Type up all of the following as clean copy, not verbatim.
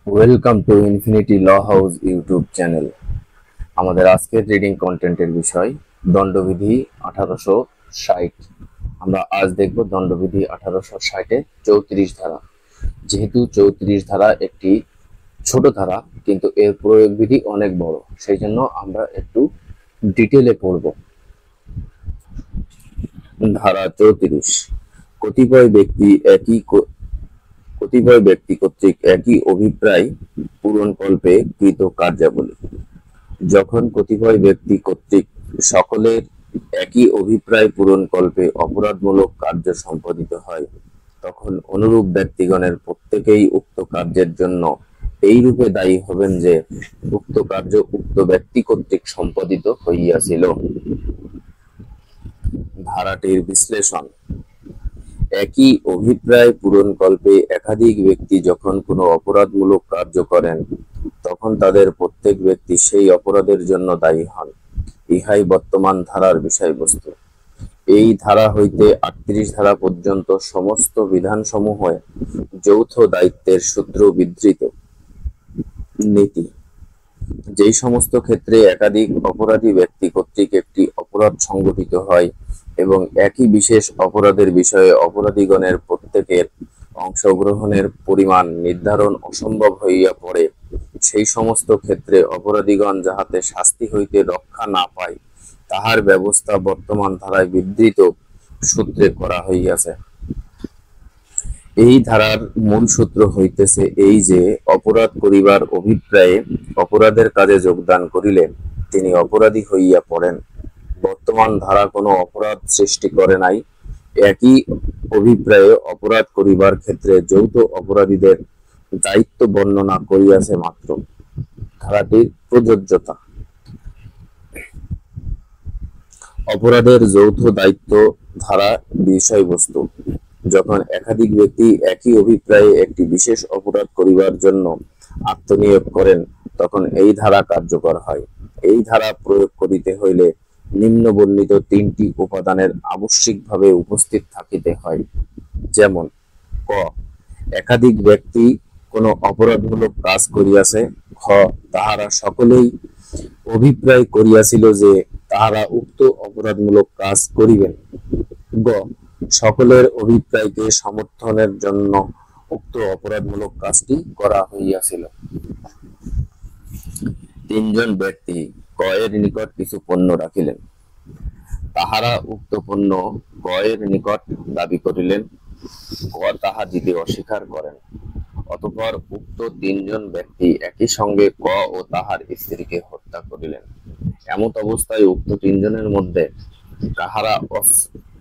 Welcome to Infinity Law House YouTube channel. আমাদের আজকের reading কন্টেন্টের বিষয় দণ্ডবিধি 1860। আমরা আজ দেখব দণ্ডবিধি 1860-এ 34 ধারা। যেহেতু 34 ধারা একটি ছোট ধারা, কিন্তু এর প্রয়োগ বিধি অনেক বড়, সেই জন্য আমরা একটু ডিটেলে পড়ব। ধারা 34। কতিপয় ব্যক্তি কর্তৃক একই অভিপ্রায় পূরণকল্পে কৃত কার্যাবলী। যখন কতিপয় ব্যক্তি কর্তৃক সকলের একই অভিপ্রায় পূরণকল্পে অপরাধমূলক কার্য সম্পাদিত হয়, তখন অনুরূপ ব্যক্তিগণের প্রত্যেকেই উক্ত কার্যের জন্য এইরূপে দায়ী হবেন যে উক্ত কার্য উক্ত ব্যক্তি কর্তৃক সম্পাদিত হইয়াছিল। ধারাটির বিশ্লেষণ। একই অভিপ্রায় পূরণকল্পে একাধিক ব্যক্তি যখন কোনো অপরাধমূলক কার্য করেন, তখন তাদের প্রত্যেক ব্যক্তি সেই অপরাধের জন্য দায়ী হন। ইহাই বর্তমান ধারার বিষয়বস্তু। এই ধারা হইতে 38 ধারা পর্যন্ত সমস্ত বিধানসমূহ যৌথ দায়িত্বের সূত্র বিধৃত নীতি। যেই সমস্ত ক্ষেত্রে একাধিক অপরাধী ব্যক্তি কর্তৃক একটি অপরাধ সংঘটিত হয় এবং একই বিশেষ অপরাধের বিষয়ে অপরাধীগণের প্রত্যেকের অংশগ্রহণের পরিমাণ নির্ধারণ অসম্ভব হইয়া পড়ে, সেই সমস্ত ক্ষেত্রে অপরাধীগণ যাহাতে শাস্তি হইতে রক্ষা না পায়, তাহার ব্যবস্থা বর্তমান ধারায় বিধৃত সূত্রে করা হইয়াছে। এই ধারার মূল সূত্র হইতেছে এই যে, অপরাধ করিবার অভিপ্রায়ে অপরাধের কাজে যোগদান করিলে তিনি অপরাধী হইয়া পড়েন। বর্তমান ধারা কোনো অপরাধ সৃষ্টি করে নাই, একই অভিপ্রায়ে অপরাধ করিবার ক্ষেত্রে যৌথ অপরাধীদের দায়িত্ব বর্ণনা করিয়াছে মাত্র। ধারাটির প্রযোজ্যতা। অপরাধের যৌথ দায়িত্ব ধারা বিষয়বস্তু। যখন একাধিক ব্যক্তি একই অভিপ্রায়ে একটি বিশেষ অপরাধ করিবার জন্য আত্মনিয়োগ করেন, তখন এই ধারা কার্যকর হয়। এই ধারা প্রয়োগ করিতে হইলে নিম্ন বর্ণিত 3টি উপাদানের আবশ্যিকভাবে উপস্থিত থাকিতে হয়। যেমন: ক, একাধিক ব্যক্তি কোনো অপরাধমূলক কাজ করিয়াছে। খ, তাহারা সকলেই অভিপ্রায় করিয়াছিল যে তাহারা উক্ত অপরাধমূলক কাজ করিবেন। গ, সকলের অভিপ্রায়কে সমর্থনের জন্য উক্ত অপরাধমূলক কাজটি করা হইয়াছিল। 3 জন ব্যক্তি ক এর নিকট কিছু পণ্য রাখিলেন। তাহারা উক্ত পণ্য ক এর নিকট দাবি করিলেন। ক তাহা দিতে অস্বীকার করেন। অতঃপর উক্ত 3 জন ব্যক্তি একই সঙ্গে ক ও তাহার স্ত্রীকে হত্যা করিলেন। এমত অবস্থায় উক্ত 3 জনের মধ্যে কাহারা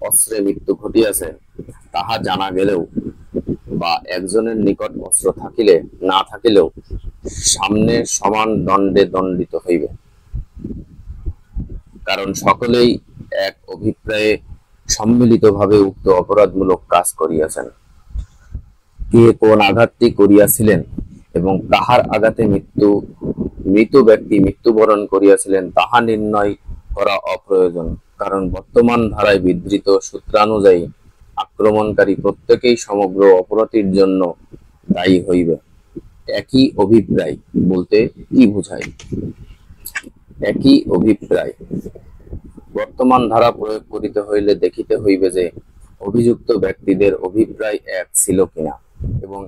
অস্ত্রে মৃত্যু ঘটিয়াছে তাহা জানা গেলেও বা একজনের নিকট অস্ত্র থাকিলে না থাকিলেও সামনে সমান দণ্ডে দণ্ডিত হইবে, কারণ সকলেই এক অভিপ্রায়ে সম্মিলিতভাবে উক্ত অপরাধমূলক কাজ করিয়াছেন। কে কোন আঘাতটি করিয়াছিলেন এবং কাহার আঘাতে মৃত ব্যক্তি মৃত্যুবরণ করিয়াছিলেন তাহা নির্ণয় করা অপ্রয়োজন, কারণ বর্তমান ধারায় বিধৃত সূত্রানুযায়ী আক্রমণকারী প্রত্যেকেই সমগ্র অপরাধীর জন্য দায়ী হইবে। একই অভিপ্রায় বলতে কি বোঝায়? একই অভিপ্রায় বর্তমান ধারা প্রয়োগ করিতে হইলে দেখিতে হইবে যে অভিযুক্ত ব্যক্তিদের অভিপ্রায় এক ছিল কিনা এবং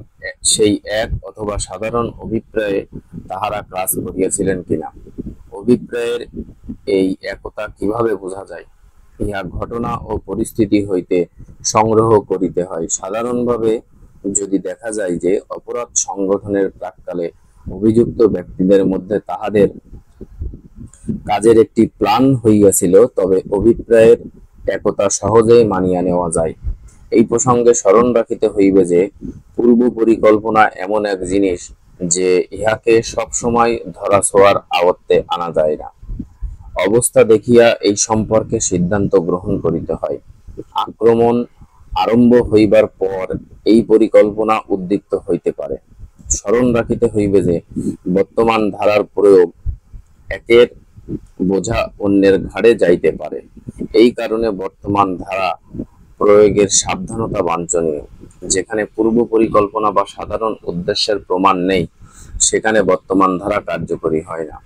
সেই এক অথবা সাধারণ অভিপ্রায়ে তাহারা কাজ করিয়াছিলেন কিনা। অভিপ্রায়ের এই একতা কিভাবে বোঝা যায়? ইহা ঘটনা ও পরিস্থিতি হইতে সংগ্রহ করিতে হয়। সাধারণভাবে যদি দেখা যায় যে অপরাধ সংগঠনের প্রাক্কালে অভিযুক্ত ব্যক্তিদের মধ্যে তাহাদের কাজের একটি প্ল্যান হইয়াছিল, তবে অভিপ্রায়ের একতা সহজেই মানিয়া নেওয়া যায়। এই প্রসঙ্গে স্মরণ রাখিতে হইবে যে পূর্ব পরিকল্পনা এমন এক জিনিস যে ইহাকে সবসময় ধরাছোঁয়ার আয়ত্তে আনা যায় না। অবস্থা দেখিয়া এই সম্পর্কে সিদ্ধান্ত গ্রহণ করিতে হয়। আক্রমণ আরম্ভ হইবার পর এই পরিকল্পনা উদ্দীপ্ত হইতে পারে। স্মরণ রাখিতে হইবে যে বর্তমান ধারার প্রয়োগ একের বোঝা অন্যের ঘাড়ে যাইতে পারে। এই কারণে বর্তমান ধারা প্রয়োগের সাবধানতা বাঞ্ছনীয়। যেখানে পূর্ব পরিকল্পনা বা সাধারণ উদ্দেশ্যের প্রমাণ নেই, সেখানে বর্তমান ধারা কার্যকরী হয় না।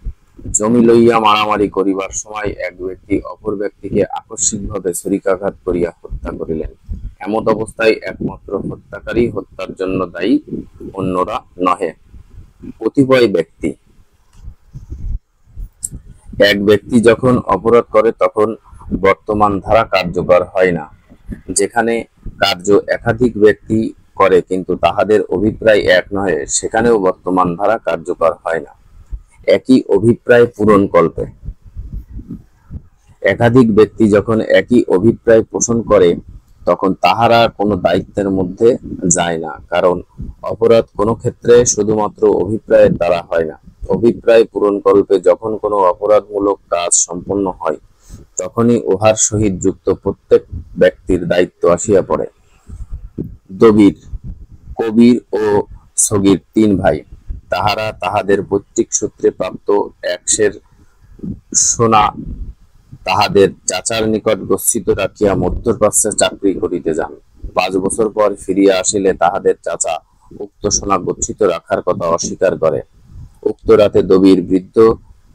জমি লইয়া মারামারি করিবার সময় এক ব্যক্তি অপর ব্যক্তিকে আকস্মিকভাবে ছুরিকাঘাত করিয়া হত্যা করিলেন। এমত অবস্থায় একমাত্র হত্যাকারী হত্যার জন্য দায়ী, অন্যরা নহে। কতিপয় ব্যক্তি, এক ব্যক্তি যখন অপরাধ করে তখন বর্তমান ধারা কার্যকর হয় না। যেখানে কার্য একাধিক ব্যক্তি করে কিন্তু তাহাদের অভিপ্রায় এক নহে, সেখানেও বর্তমান ধারা কার্যকর হয় না। একই অভিপ্রায় পূরণ কল্পে একাধিক ব্যক্তি যখন একই অভিপ্রায় পোষণ করে তখন তাহারা কোনো দায়িত্বের মধ্যে যায় না, কারণ অপরাধ কোনো ক্ষেত্রে শুধুমাত্র অভিপ্রায়ের দ্বারা হয় না। অভিপ্রায় পূরণ কল্পে যখন কোনো অপরাধমূলক কাজ সম্পন্ন হয় তখনই উহার সহিত যুক্ত প্রত্যেক ব্যক্তির দায়িত্ব আসিয়া পড়ে। দবির, কবির ও সগীর তিন ভাই। তাহারা তাহাদের পৈতৃক সূত্রে প্রাপ্ত একশের সোনা তাহাদের চাচার নিকট গচ্ছিত রাখিয়া মধ্যপ্রাচ্যে চাকরি করিতে যান। 5 বছর পর ফিরিয়া আসিলে তাহাদের চাচা উক্ত সোনা গচ্ছিত রাখার কথা অস্বীকার করে। উক্ত রাতে দবির বৃদ্ধ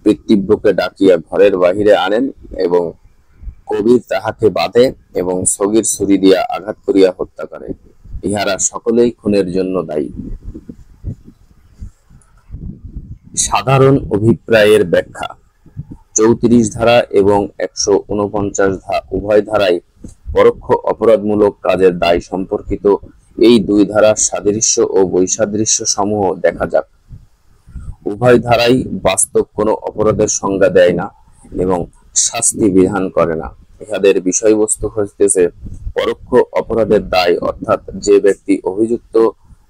পিতৃব্যকে ডাকিয়া ঘরের বাহিরে আনেন এবং কবির তাহাকে বাঁধে এবং সগীর ছুরি দিয়া আঘাত করিয়া হত্যা করে। ইহারা সকলেই খুনের জন্য দায়ী। সাধারণ অভিপ্রায়ের ব্যাখ্যা। 34 ধারা এবং 149 উভয় ধারায় পরোক্ষ অপরাধমূলক কাজের দায় সম্পর্কিত এই দুই ধারার সাদৃশ্য ও বৈসাদৃশ্য সমূহ দেখা যাক। উভয় ধারাই বাস্তব কোনো অপরাধের সংজ্ঞা দেয় না এবং শাস্তি বিধান করে না। ইহাদের বিষয়বস্তু হইতেছে পরোক্ষ অপরাধের দায়, অর্থাৎ যে ব্যক্তি অভিযুক্ত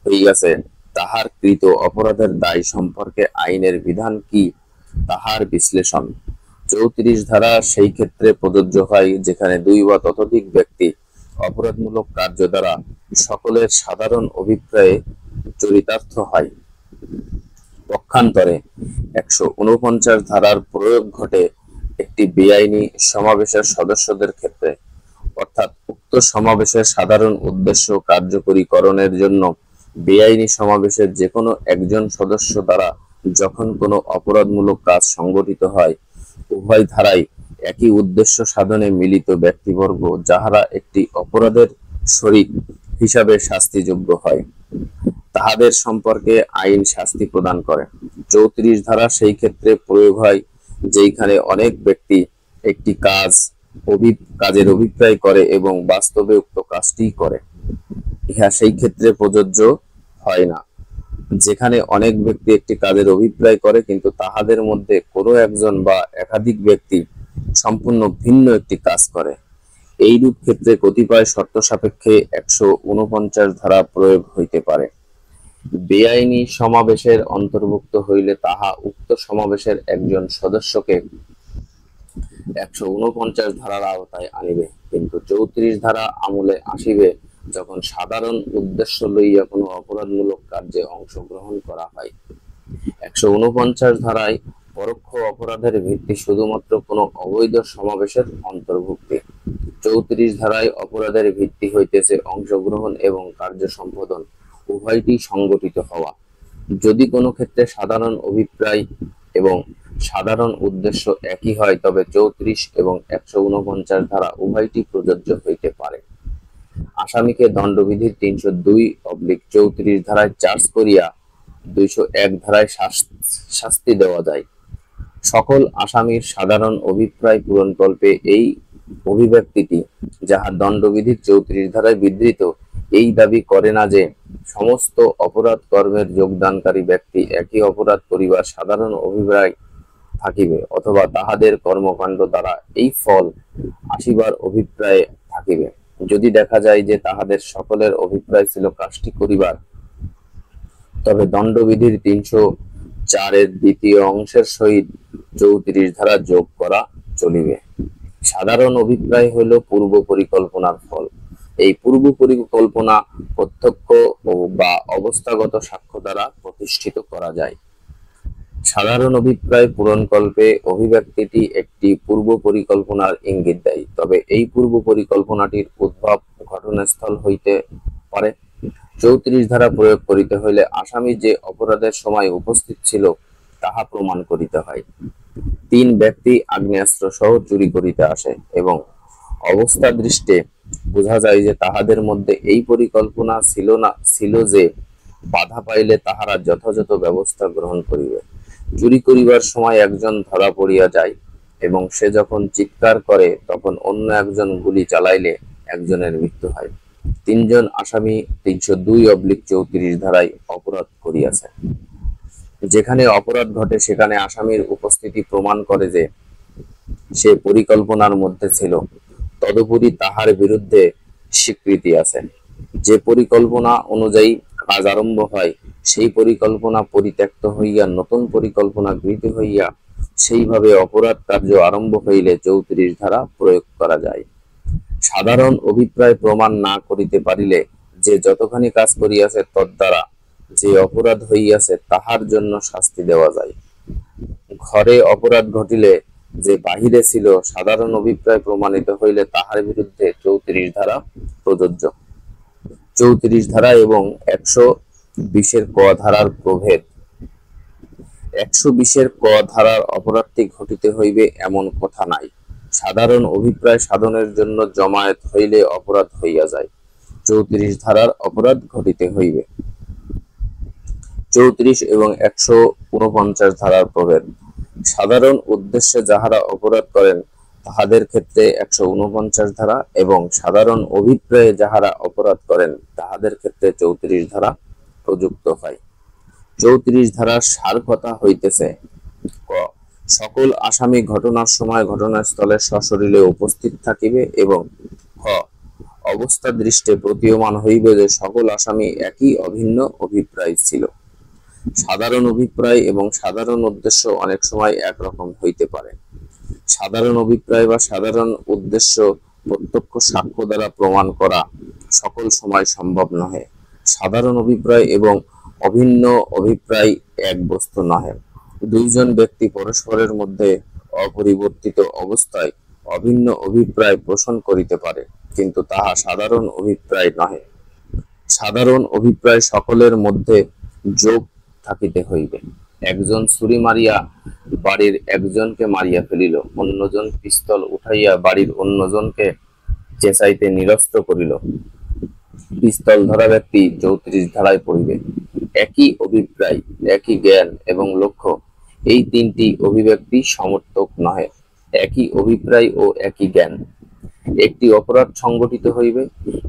হইয়াছে তাহার কৃত অপরাধের দায় সম্পর্কে আইনের বিধান কি তাহার বিশ্লেষণ। 34 ধারা সেই ক্ষেত্রে প্রযোজ্য হয় যেখানে দুই বা ততোধিক ব্যক্তি অপরাধমূলক কার্য দ্বারা সকলের সাধারণ অভিপ্রায়ে চরিতার্থ হয়। পক্ষান্তরে 149 ধারার প্রয়োগ ঘটে একটি বেআইনি সমাবেশের সদস্যদের ক্ষেত্রে, অর্থাৎ উক্ত সমাবেশের সাধারণ উদ্দেশ্য কার্যকরীকরণের জন্য বেআইনি সমাবেশের যে কোনো একজন সদস্য দ্বারা যখন কোনো অপরাধমূলক কাজ সংগঠিত হয়, উভয় ধারায় একই উদ্দেশ্য সাধনে মিলিত ব্যক্তিবর্গ যাহারা একটি অপরাধের শরিক হিসাবে শাস্তিযোগ্য হয়, তাহাদের সম্পর্কে আইন শাস্তি প্রদান করে। 34 ধারা সেই ক্ষেত্রে প্রয়োগ হয় যেখানে অনেক ব্যক্তি একটি কাজের অভিপ্রায় করে এবং বাস্তবে উক্ত কাজটি করে। ইহা সেই ক্ষেত্রে প্রযোজ্য হয় না যেখানে অনেক ব্যক্তি একটি কাজের অভিপ্রায় করে কিন্তু তাহাদের মধ্যে কোনো একজন বা একাধিক ব্যক্তি সম্পূর্ণ ভিন্ন একটি কাজ করে। এইরূপ ক্ষেত্রে কতিপয় শর্ত সাপেক্ষে 149 ধারা প্রয়োগ হইতে পারে। বেআইনি সমাবেশের অন্তর্ভুক্ত হইলে তাহা উক্ত সমাবেশের একজন সদস্যকে 149 ধারার আওতায় আনিবে, কিন্তু 34 ধারা আমলে আসিবে যখন সাধারণ উদ্দেশ্য লইয়া কোনো অপরাধমূলক কার্যে অংশগ্রহণ করা হয়। 149 ধারায় পরোক্ষ অপরাধের ভিত্তি শুধুমাত্র কোনো অবৈধ সমাবেশের অন্তর্ভুক্তি। 34 ধারায় অপরাধের ভিত্তি হইতেছে অংশগ্রহণ এবং কার্য সম্পাদন উভয়টি সংগঠিত হওয়া। যদি কোনো ক্ষেত্রে সাধারণ অভিপ্রায় এবং সাধারণ উদ্দেশ্য একই হয় তবে 34 এবং 149 ধারা উভয়টি প্রযোজ্য হইতে পারে। আসামিকে দণ্ডবিধির 302/34 ধারায় চার্জ করিয়া 201 ধারায় শাস্তি দেওয়া যায়। সকল আসামির সাধারণ অভিপ্রায় পূরণকল্পে এই অভিব্যক্তিটি যাহা দণ্ডবিধির 34 ধারায় বিধৃত এই দাবি করে না যে সমস্ত অপরাধ কর্মের যোগদানকারী ব্যক্তি একই অপরাধ করিবার সাধারণ অভিপ্রায় থাকিবে অথবা তাহাদের কর্মকাণ্ড দ্বারা এই ফল আসিবার অভিপ্রায় থাকিবে। যদি দেখা যায় যে তাহাদের সকলের অভিপ্রায় ছিল কাজটি করিবার, তবে দণ্ডবিধির 304 দ্বিতীয় অংশের সহিত 34 ধারা যোগ করা চলিবে। সাধারণ অভিপ্রায় হইল পূর্ব পরিকল্পনার ফল। এই পূর্ব পরিকল্পনা প্রত্যক্ষ বা অবস্থাগত সাক্ষ্য দ্বারা প্রতিষ্ঠিত করা যায়। সাধারণ অভিপ্রায় পূরণকল্পে অভিব্যক্তিটি একটি পূর্ব পরিকল্পনার ইঙ্গিত দেয়, তবে এই পূর্ব পরিকল্পনাটির উদ্ভব ঘটনাস্থল হইতে পারে 34 ধারা প্রয়োগ করিতে হইলে আসামি যে অপরাধের সময় উপস্থিত ছিল তাহা প্রমাণ করিতে হয়। 3 ব্যক্তি আগ্নেয়াস্ত্র সহ চুরি করিতে আসে এবং অবস্থা দৃষ্টে বোঝা যায় যে তাহাদের মধ্যে এই পরিকল্পনা ছিল যে বাধা পাইলে তাহারা যথাযথ ব্যবস্থা গ্রহণ করিবে। চুরি করিবার সময় একজন ধরা পড়িয়া যায় এবং সে যখন চিৎকার করে তখন অন্য একজন গুলি চালাইলে একজনের মৃত্যু হয়। 3 জন আসামি 302/34 ধারায় অপরাধ করিয়াছে। যেখানে অপরাধ ঘটে সেখানে আসামির উপস্থিতি প্রমাণ করে যে সে পরিকল্পনার মধ্যে ছিল। তদুপরি তাহার বিরুদ্ধে স্বীকৃতি আছে। যে পরিকল্পনা অনুযায়ী কাজ আরম্ভ হয় সেই পরিকল্পনা পরিত্যক্ত হইয়া নতুন পরিকল্পনা গৃহীত হইয়া সেইভাবে অপরাধ কার্য আরম্ভ হইলে 34 ধারা প্রয়োগ করা যায়। সাধারণ অভিপ্রায় প্রমাণ না করিতে পারিলে যে যতখানি কাজ করিয়াছে তদ্বারা যে অপরাধ হইয়াছে তাহার জন্য শাস্তি দেওয়া যায়। ঘরে অপরাধ ঘটিলে যে বাহিরে ছিল সাধারণ অভিপ্রায় প্রমাণিত হইলে তাহার বিরুদ্ধে 34 ধারা প্রযোজ্য। 34 ধারা এবং 120 ক ধারার প্রভেদ। 120 ক ধারার অপরাধটি ঘটিতে হইবে এমন কথা নাই। সাধারণ অভিপ্রায় সাধনের জন্য জমায়েত হইলে অপরাধ হইয়া যায়। 34 ধারার অপরাধ ঘটিতে হইবে। 34 এবং 149 ধারার প্রভেদ। সাধারণ উদ্দেশ্যে যাহারা অপরাধ করেন তাহাদের ক্ষেত্রে 149 ধারা এবং সাধারণ অভিপ্রায়ে যাহারা অপরাধ করেন তাহাদের ক্ষেত্রে 34 ধারা প্রযুক্ত হয়। 34 ধারার সার কথা হইতেছে: ক, সকল আসামি ঘটনার সময় ঘটনাস্থলে সশরীরে উপস্থিত থাকিবে এবং খ, অবস্থা দৃষ্টে প্রতীয়মান হইবে যে সকল আসামি একই অভিন্ন অভিপ্রায় ছিল। সাধারণ অভিপ্রায় এবং সাধারণ উদ্দেশ্য অনেক সময় একরকম হইতে পারে। সাধারণ অভিপ্রায় বা সাধারণ উদ্দেশ্য প্রত্যক্ষ সাক্ষ্য দ্বারা প্রমাণ করা সকল সময় সম্ভব নহে। সাধারণ অভিপ্রায় এবং অভিন্ন অভিপ্রায় এক বস্তু নহে। 2 জন ব্যক্তি পরস্পরের মধ্যে অপরিবর্তিত অবস্থায় অভিন্ন অভিপ্রায় পোষণ করিতে পারে, কিন্তু তাহা সাধারণ অভিপ্রায় নহে। সাধারণ অভিপ্রায় সকলের মধ্যে যোগ থাকিতে হইবে। একজন ছুরি মারিয়া বাড়ির একজনকে মারিয়া ফেলিল, অন্যজন পিস্তল উঠাইয়া বাড়ির অন্যজনকে চেঁচাইতে নিরস্ত করিল। পিস্তল ধরা ব্যক্তি 34 ধারায় পড়িবে। একই অভিপ্রায়, একই জ্ঞান এবং লক্ষ্য, এই 3টি অভিব্যক্তি সমর্থক নহে। একই অভিপ্রায় ও একই জ্ঞান। একটি অপরাধ সংগঠিত হইবে,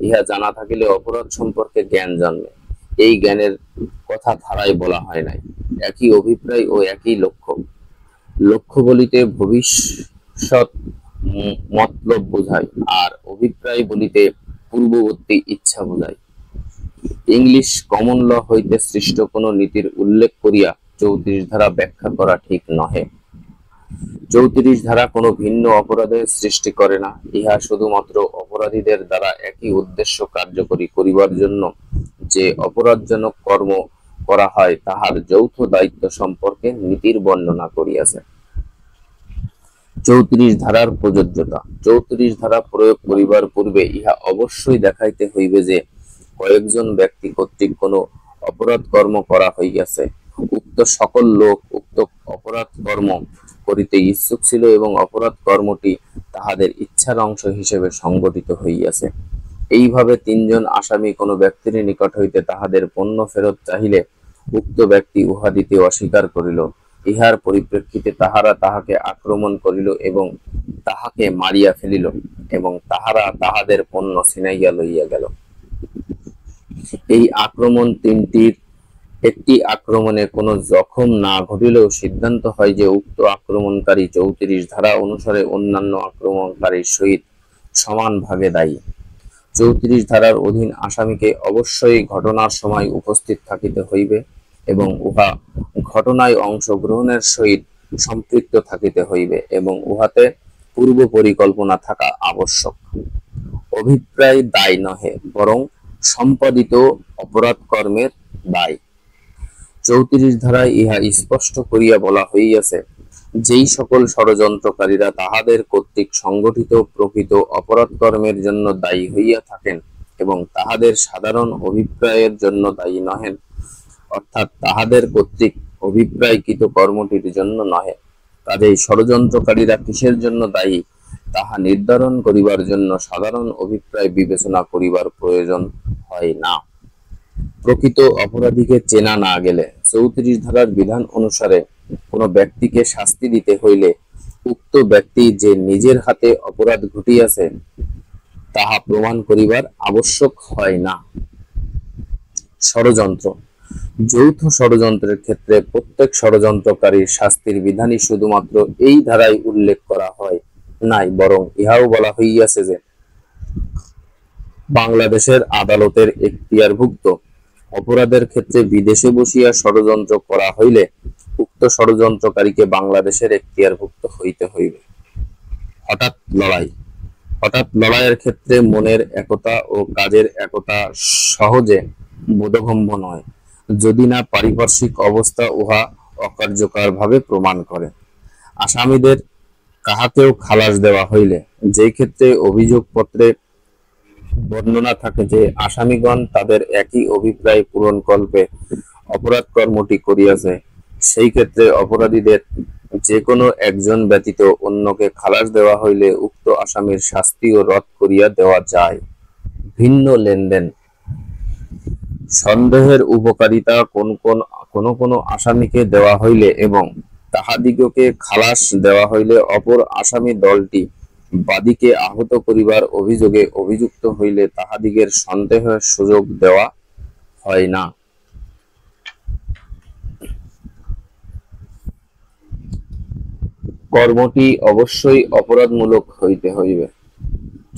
ইহা জানা থাকিলে অপরাধ সম্পর্কে জ্ঞান জন্মে। এই জ্ঞানের কথা ধারায় বলা হয় নাই। একই অভিপ্রায় ও একই লক্ষ্য। লক্ষ্য বলিতে ভবিষ্যৎ মতলব বোঝায়, আর অভিপ্রায় বলিতে পূর্ববর্তী ইচ্ছা বোঝায়। ইংলিশ কমন ল হইতে সৃষ্ট কোন নীতির উল্লেখ করিয়া 34 ধারা ব্যাখ্যা করা ঠিক নহে। 34 ধারা কোনো ভিন্ন অপরাধের সৃষ্টি করে না। ইহা শুধুমাত্র অপরাধীদের দ্বারা একই উদ্দেশ্য কার্যকরী করিবার জন্য যে অপরাধজনক কর্ম করা হয় তাহার যৌথ দায়িত্ব সম্পর্কে নীতির বর্ণনা করিয়াছে। 34 ধারার প্রযোজ্যতা। 34 ধারা প্রয়োগ করিবার পূর্বে ইহা অবশ্যই দেখাইতে হইবে যে কয়েকজন ব্যক্তি কর্তৃক কোনো অপরাধ কর্ম করা হইয়াছে। উক্ত সকল লোক উক্ত অপরাধ কর্ম করিতে ইচ্ছুক ছিল এবং অপরাধ কর্মটি তাহাদের ইচ্ছার অংশ হিসেবে সংগঠিত হইয়াছে। এইভাবে 3 জন আসামি কোনো ব্যক্তির নিকট হইতে তাহাদের পণ্য ফেরত চাহিলে উক্ত ব্যক্তি উহা দিতে অস্বীকার করিল। ইহার পরিপ্রেক্ষিতে তাহারা তাহাকে আক্রমণ করিল এবং তাহাকে মারিয়া ফেলিল এবং তাহারা তাহাদের পণ্য ছিনাইয়া লইয়া গেল। এই আক্রমণ 3টির একটি আক্রমণে কোনো জখম না ঘটিলেও সিদ্ধান্ত হয় যে উক্ত আক্রমণকারী 34 ধারা অনুসারে অন্যান্য আক্রমণকারীর সহিত সমান ভাগে দায়ী। 34 ধারার অধীন আসামিকে অবশ্যই ঘটনার সময় উপস্থিত থাকিতে হইবে এবং উহা ঘটনায় অংশগ্রহণের সহিত সম্পৃক্ত থাকিতে হইবে এবং উহাতে পূর্ব পরিকল্পনা থাকা আবশ্যক। অভিপ্রায় দায় নহে, বরং সম্পাদিত অপরাধ কর্মের দায়। 34 ধারায় ইহা স্পষ্ট করিয়া বলা হইয়াছে, যেই সকল ষড়যন্ত্রকারীরা তাহাদের কর্তৃক সংগঠিত প্রকৃত অপরাধ কর্মের জন্য দায়ী হইয়া থাকেন এবং তাহাদের সাধারণ অভিপ্রায়ের জন্য দায়ী নহেন, অর্থাৎ তাহাদের কর্তৃক অভিপ্রায়কৃত কর্মটির জন্য নহে। কাজেই ষড়যন্ত্রকারীরা কিসের জন্য দায়ী তাহা নির্ধারণ করিবার জন্য সাধারণ অভিপ্রায় বিবেচনা করিবার প্রয়োজন হয় না। প্রকৃত অপরাধীকে চেনা না গেলে 34 ধারার বিধান অনুসারে কোনো ব্যক্তিকে শাস্তি দিতে হইলে উক্ত ব্যক্তি যে নিজের হাতে অপরাধ ঘটিয়াছে তাহা প্রমাণ করিবার আবশ্যক হয় না। ষড়যন্ত্র। যৌথ ষড়যন্ত্রের ক্ষেত্রে প্রত্যেক ষড়যন্ত্রকারীর শাস্তির বিধানই শুধুমাত্র এই ধারায় উল্লেখ করা হয় নাই, বরং ইহাও বলা হইয়াছে যে বাংলাদেশের আদালতের এখতিয়ারভুক্ত অপরাধের ক্ষেত্রে বিদেশে বসিয়া ষড়যন্ত্র করা হইলে উক্ত ষড়যন্ত্রকারীকে বাংলাদেশের এখতিয়ারভুক্ত হইতে হইবে। হঠাৎ লড়াই। হঠাৎ লড়াইয়ের ক্ষেত্রে মনের একতা ও কাজের একতা সহজে বোধগম্য নয়, যদি না পারিপার্শ্বিক অবস্থা উহা অকার্যকর ভাবে প্রমাণ করে। আসামিদের কাহাকেও খালাস দেওয়া হইলে, যে ক্ষেত্রে অভিযোগপত্রে বর্ণনা থাকে যে আসামিগণ তাদের একই অভিপ্রায় পূরণকল্পে অপরাধ কর্মটি করিয়াছে, সেই ক্ষেত্রে অপরাধীদের যে কোনো একজন ব্যতীত অন্যকে খালাস দেওয়া হইলে উক্ত আসামির শাস্তিও রদ করিয়া দেওয়া যায়। ভিন্ন লেনদেন। সন্দেহের উপকারিতা কোন কোন আসামিকে দেওয়া হইলে এবং তাহাদিগকে খালাস দেওয়া হইলে অপর আসামি দলটি বাদীকে আহত করিবার অভিযোগে অভিযুক্ত হইলে তাহাদিগের সন্দেহের সুযোগ দেওয়া হয় না। কর্মটি অবশ্যই অপরাধমূলক হইতে হইবে।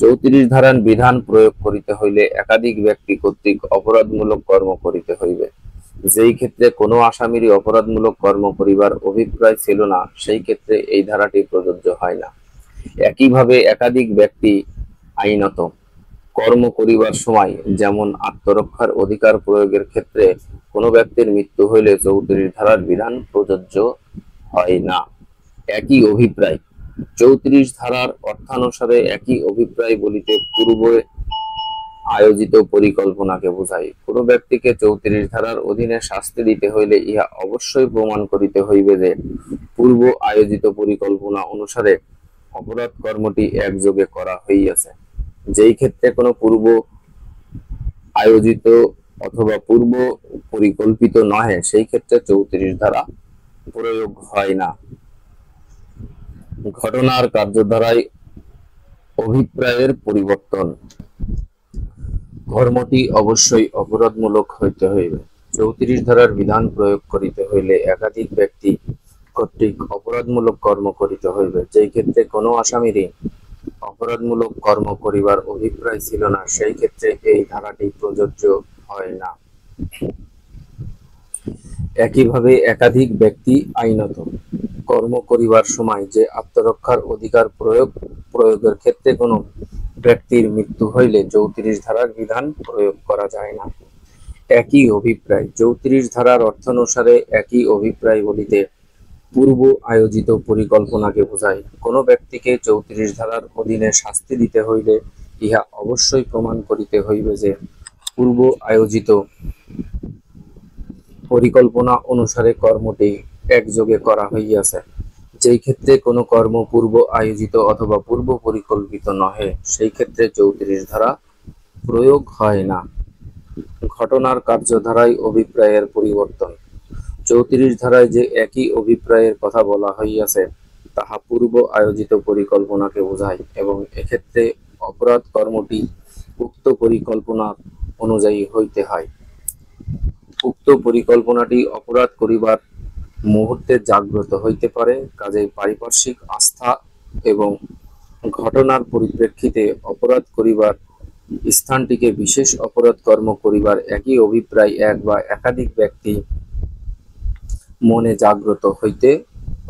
34 ধারার বিধান প্রয়োগ করিতে হইলে একাধিক ব্যক্তি কর্তৃক অপরাধমূলক কর্ম করিতে হইবে। যেই ক্ষেত্রে কোনো আসামিরই অপরাধমূলক কর্ম করিবার অভিপ্রায় ছিল না, সেই ক্ষেত্রে এই ধারাটি প্রযোজ্য হয় না। একইভাবে একাধিক ব্যক্তি আইনত কর্ম করিবার সময়, যেমন আত্মরক্ষার অধিকার প্রয়োগের ক্ষেত্রে কোনো ব্যক্তির মৃত্যু হইলে 34 ধারার বিধান প্রযোজ্য হয় না। একই অভিপ্রায়। 34 ধারার অর্থানুসারে একই অভিপ্রায় বলিতে পূর্বে আয়োজিত পরিকল্পনাকে বোঝায়। কোনো ব্যক্তিকে 34 ধারার অধীনে শাস্তি দিতে হইলে ইহা অবশ্যই প্রমাণ করিতে হইবে যে পূর্ব আয়োজিত পরিকল্পনা অনুসারে অপরাধ কর্মটি একযোগে করা হইয়াছে। যেই ক্ষেত্রে কোনো পূর্ব আয়োজিত অথবা পূর্ব পরিকল্পিত নহে, সেই ক্ষেত্রে 34 ধারা প্রয়োগ হয় না। ঘটনার কার্যধারায় অভিপ্রায়ের পরিবর্তন। কর্মটি অবশ্যই অপরাধমূলক হইতে হইবে। 34 ধারার বিধান প্রয়োগ করিতে হইলে একাধিক ব্যক্তি কর্তৃক অপরাধমূলক কর্ম করিতে হইবে। যেই ক্ষেত্রে কোনো আসামিরই অপরাধমূলক কর্ম করিবার অভিপ্রায় ছিল না, সেই ক্ষেত্রে এই ধারাটি প্রযোজ্য হয় না। একইভাবে একাধিক ব্যক্তি আইনত কর্ম করিবার সময় যে আত্মরক্ষার অধিকার প্রয়োগের ক্ষেত্রে কোনো ব্যক্তির মৃত্যু হইলে 34 ধারার বিধান প্রয়োগ করা যায় না। একই অভিপ্রায়। 34 ধারার অর্থানুসারে একই অভিপ্রায় বলিতে পূর্ব আয়োজিত পরিকল্পনাকে বোঝায়। কোনো ব্যক্তিকে 34 ধারার অধীনে শাস্তি দিতে হইলে ইহা অবশ্যই প্রমাণ করিতে হইবে যে পূর্ব আয়োজিত পরিকল্পনা অনুসারে কর্মটি একযোগে করা হইয়াছে। যেই ক্ষেত্রে কোনো কর্ম পূর্ব আয়োজিত অথবা পূর্ব পরিকল্পিত নহে, সেই ক্ষেত্রে 34 ধারা প্রয়োগ হয় না। ঘটনার কার্যধারায় অভিপ্রায়ের পরিবর্তন। 34 ধারায় যে একই অভিপ্রায়ের কথা বলা হইয়াছে তাহা পূর্ব আয়োজিত পরিকল্পনাকে বোঝায় এবং এক্ষেত্রে অপরাধ কর্মটি উক্ত পরিকল্পনা অনুযায়ী হইতে হয়। উক্ত পরিকল্পনাটি অপরাধ করিবার মুহূর্তে জাগ্রত হইতে পারে। কাজেই পারিপার্শ্বিক আস্থা এবং ঘটনার পরিপ্রেক্ষিতে অপরাধ করিবার স্থানটিকে বিশেষ অপরাধ কর্ম করিবার একই অভিপ্রায় এক বা একাধিক ব্যক্তি মনে জাগ্রত হইতে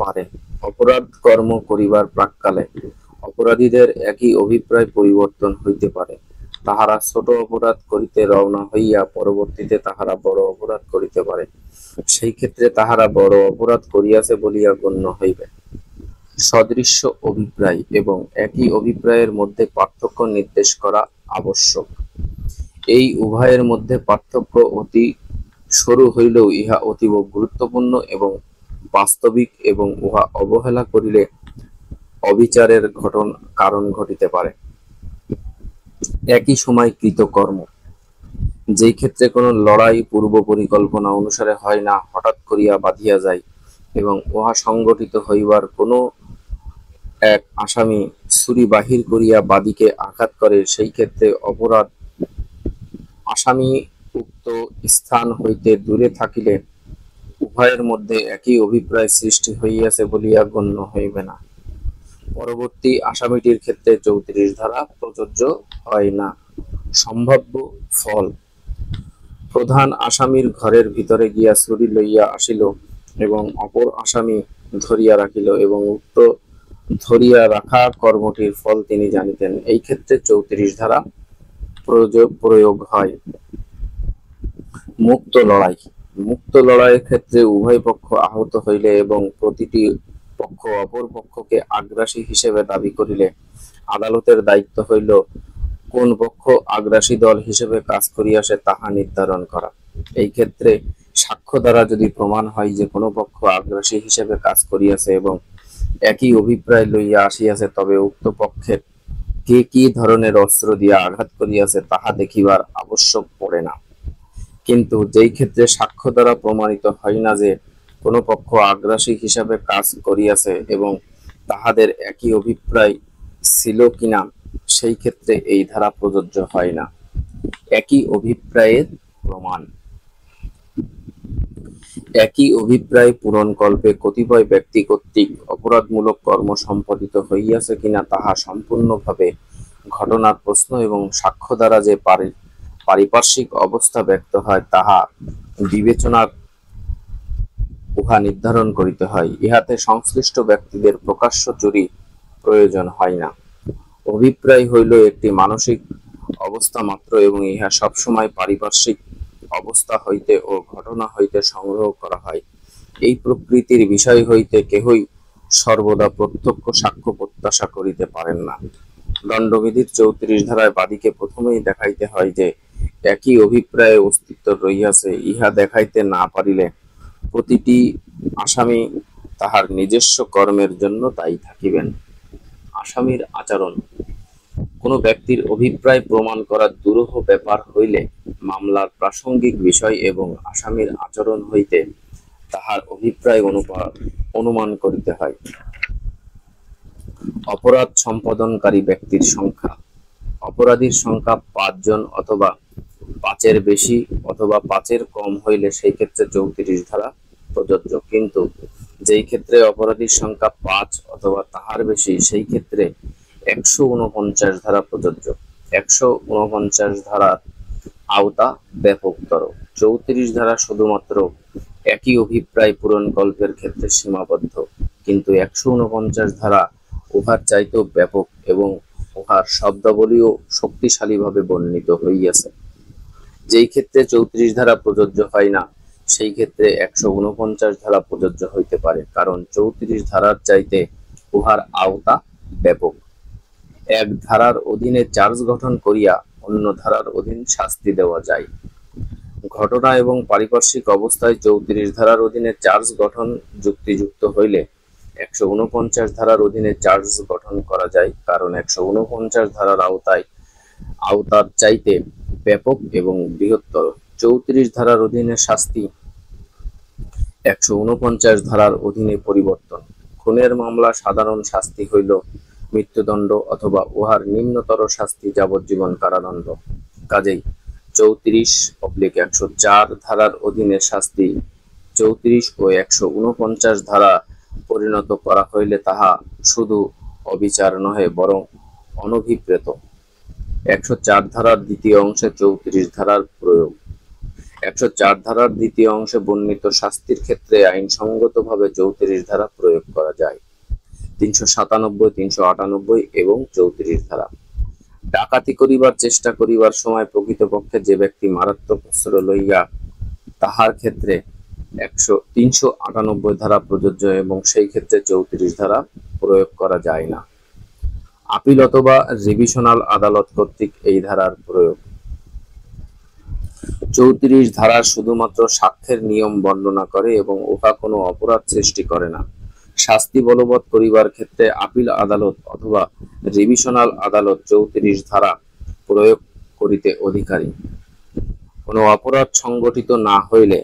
পারে। অপরাধ কর্ম করিবার প্রাক্কালে অপরাধীদের একই অভিপ্রায় পরিবর্তন হইতে পারে। তাহারা ছোট অপরাধ করিতে রওনা হইয়া পরবর্তীতে তাহারা বড় অপরাধ করিতে পারে। সেই ক্ষেত্রে তাহারা বড় অপরাধ করিয়াছে বলিয়া গণ্য হইবে। সদৃশ্য অভিপ্রায় এবং একই অভিপ্রায়ের মধ্যে পার্থক্য নির্দেশ করা আবশ্যক। এই উভয়ের মধ্যে পার্থক্য অতি সরু হইলেও ইহা অতীব গুরুত্বপূর্ণ এবং বাস্তবিক, এবং উহা অবহেলা করিলে অবিচারের কারণ ঘটিতে পারে। একই সময় কৃতকর্ম, যেই ক্ষেত্রে কোনো লড়াই পূর্ব পরিকল্পনা অনুসারে হয় না, হঠাৎ করিয়া বাঁধিয়া যায়, এবং উহা সংগঠিত হইবার কোনো এক আসামি ছুরি বাহির করিয়া বাদীকে আঘাত করে, সেই ক্ষেত্রে অপরাধ আসামি উক্ত স্থান হইতে দূরে থাকিলে উভয়ের মধ্যে একই অভিপ্রায় সৃষ্টি হইয়াছে বলিয়া গণ্য হইবে না। পরবর্তী আসামিটির ক্ষেত্রে 34 ধারা প্রযোজ্য হয় না। সম্ভাব্য ফল: প্রধান আসামির ঘরের ভিতরে গিয়া ছুরি লইয়া আসিল এবং অপর আসামি ধরিয়া রাখিল, এবং উক্ত ধরিয়া রাখা কর্মটির ফল তিনি জানিতেন, এই ক্ষেত্রে 34 ধারা প্রয়োগ হয়। মুক্ত লড়াই: মুক্ত লড়াইয়ের ক্ষেত্রে উভয় পক্ষ আহত হইলে এবং প্রতিটি পক্ষ অপর পক্ষকে আগ্রাসী হিসেবে দাবি করিলে আদালতের দায়িত্ব হইল কোন পক্ষ আগ্রাসী দল হিসেবে কাজ করিয়াছে তাহা নির্ধারণ করা। এই ক্ষেত্রে সাক্ষ্য দ্বারা যদি প্রমাণ হয় যে কোনো পক্ষ আগ্রাসী হিসেবে কাজ করিয়াছে এবং একই অভিপ্রায় লইয়া আসিয়াছে, তবে উক্ত পক্ষের কে কি ধরনের অস্ত্র দিয়া আঘাত করিয়াছে তাহা দেখিবার আবশ্যক পড়ে না। কিন্তু যেই ক্ষেত্রে সাক্ষ্য দ্বারা প্রমাণিত হয় না যে কোনো পক্ষ আগ্রাসী হিসাবে কাজ করিয়াছে এবং তাহাদের একই অভিপ্রায় ছিল কিনা, সেই ক্ষেত্রে এই ধারা প্রযোজ্য হয় না। একই অভিপ্রায়ের প্রমাণ: একই অভিপ্রায় পূরণকল্পে কতিপয় ব্যক্তি কর্তৃক অপরাধমূলক কর্ম সম্পাদিত হইয়াছে কিনা তাহা সম্পূর্ণভাবে ঘটনার প্রশ্ন এবং সাক্ষ্য দ্বারা যে পারিপার্শ্বিক অবস্থা ব্যক্ত হয় তাহা বিবেচনার উহা নির্ধারণ করিতে হয়। ইহাতে সংশ্লিষ্ট ব্যক্তিদের প্রকাশ্য চুরি প্রয়োজন হয় না। অভিপ্রায় হইল একটি মানসিক অবস্থা মাত্র, এবং ইহা সবসময় পারিপার্শ্বিক অবস্থা হইতে ও ঘটনা হইতে সংগ্রহ করা হয়। এই প্রকৃতির বিষয় হইতে কেহই সর্বদা প্রত্যক্ষ সাক্ষ্য প্রত্যাশা করিতে পারেন না। দণ্ডবিধির 34 ধারায় বাদীকে প্রথমেই দেখাইতে হয় যে একই অভিপ্রায়ে অস্তিত্ব রহিয়াছে। ইহা দেখাইতে না পারিলে প্রতিটি আসামি তাহার নিজস্ব কর্মের জন্য দায়ী থাকিবেন। আসামির আচরণ: কোনো ব্যক্তির অভিপ্রায় প্রমাণ করা দুরূহ ব্যাপার হইলে মামলার প্রাসঙ্গিক বিষয় এবং আসামির আচরণ হইতে তাহার অভিপ্রায় অনুমান করিতে হয়। অপরাধ সম্পাদনকারী ব্যক্তির সংখ্যা: অপরাধীর সংখ্যা 5 জন অথবা 5-এর বেশি অথবা 5-এর কম হইলে সেই ক্ষেত্রে 34 ধারা প্রযোজ্য, কিন্তু যেই ক্ষেত্রে অপরাধীর সংখ্যা 5 অথবা তাহার বেশি সেই ক্ষেত্রে 149 ধারা প্রযোজ্য। 149 ধারার আওতা ব্যাপকতর। 34 ধারা শুধুমাত্র একই অভিপ্রায় পূরণকল্পের ক্ষেত্রে সীমাবদ্ধ, কিন্তু 149 ধারা উহার চাইতেও ব্যাপক এবং উহার শব্দাবলীও শক্তিশালীভাবে বর্ণিত হইয়াছে। যেই ক্ষেত্রে 34 ধারা প্রযোজ্য হয় না সেই ক্ষেত্রে 149 ধারা প্রযোজ্য হইতে পারে, কারণ 34 ধারার চাইতে উহার আওতা ব্যাপক। এক ধারার অধীনে চার্জ গঠন করিয়া অন্য ধারার অধীন শাস্তি দেওয়া যায়। ঘটনা এবং পারিপার্শ্বিক অবস্থায় 34 ধারার অধীনে চার্জ গঠন যুক্তিযুক্ত হইলে 149 ধারার অধীনে চার্জ গঠন করা যায়, কারণ 149 ধারার আওতার চাইতে ব্যাপক এবং বৃহত্তর। 34 ধারার অধীনে শাস্তি 149 ধারার অধীনে পরিবর্তন। খুনের মামলা সাধারণ শাস্তি হইল মৃত্যুদণ্ড অথবা উহার নিম্নতর শাস্তি যাবজ্জীবন কারাদণ্ড। কাজেই 34/104 ধারার অধীনে শাস্তি 34 ও 149 ধারা পরিণত করা হইলে তাহা শুধু অবিচার নহে বরং অনভিপ্রেত। 104 ধারার দ্বিতীয় অংশে 34 ধারার প্রয়োগ। 104 ধারার দ্বিতীয় অংশে বর্ণিত শাস্তির ক্ষেত্রে আইনসঙ্গতভাবে 34 ধারা প্রয়োগ করা যায়। 397, 398 এবং 34 ধারা। ডাকাতি করিবার চেষ্টা করিবার সময় প্রকৃতপক্ষে যে ব্যক্তি মারাত্মক অস্ত্র লইয়া, তাহার ক্ষেত্রে 398 ধারা প্রযোজ্য এবং সেই ক্ষেত্রে 34 ধারা প্রয়োগ করা যায় না। আপিল অথবা রিভিশনাল আদালত কর্তৃক এই ধারার প্রয়োগ। 34 ধারা শুধুমাত্র সাক্ষ্যের নিয়ম বর্ণনা করে এবং উহা কোনো অপরাধ সৃষ্টি করে না। শাস্তি বলবৎ করিবার ক্ষেত্রে আপিল আদালত অথবা রিভিশনাল আদালত 34 ধারা প্রয়োগ করিতে অধিকারী। কোনো অপরাধ সংগঠিত না হইলে,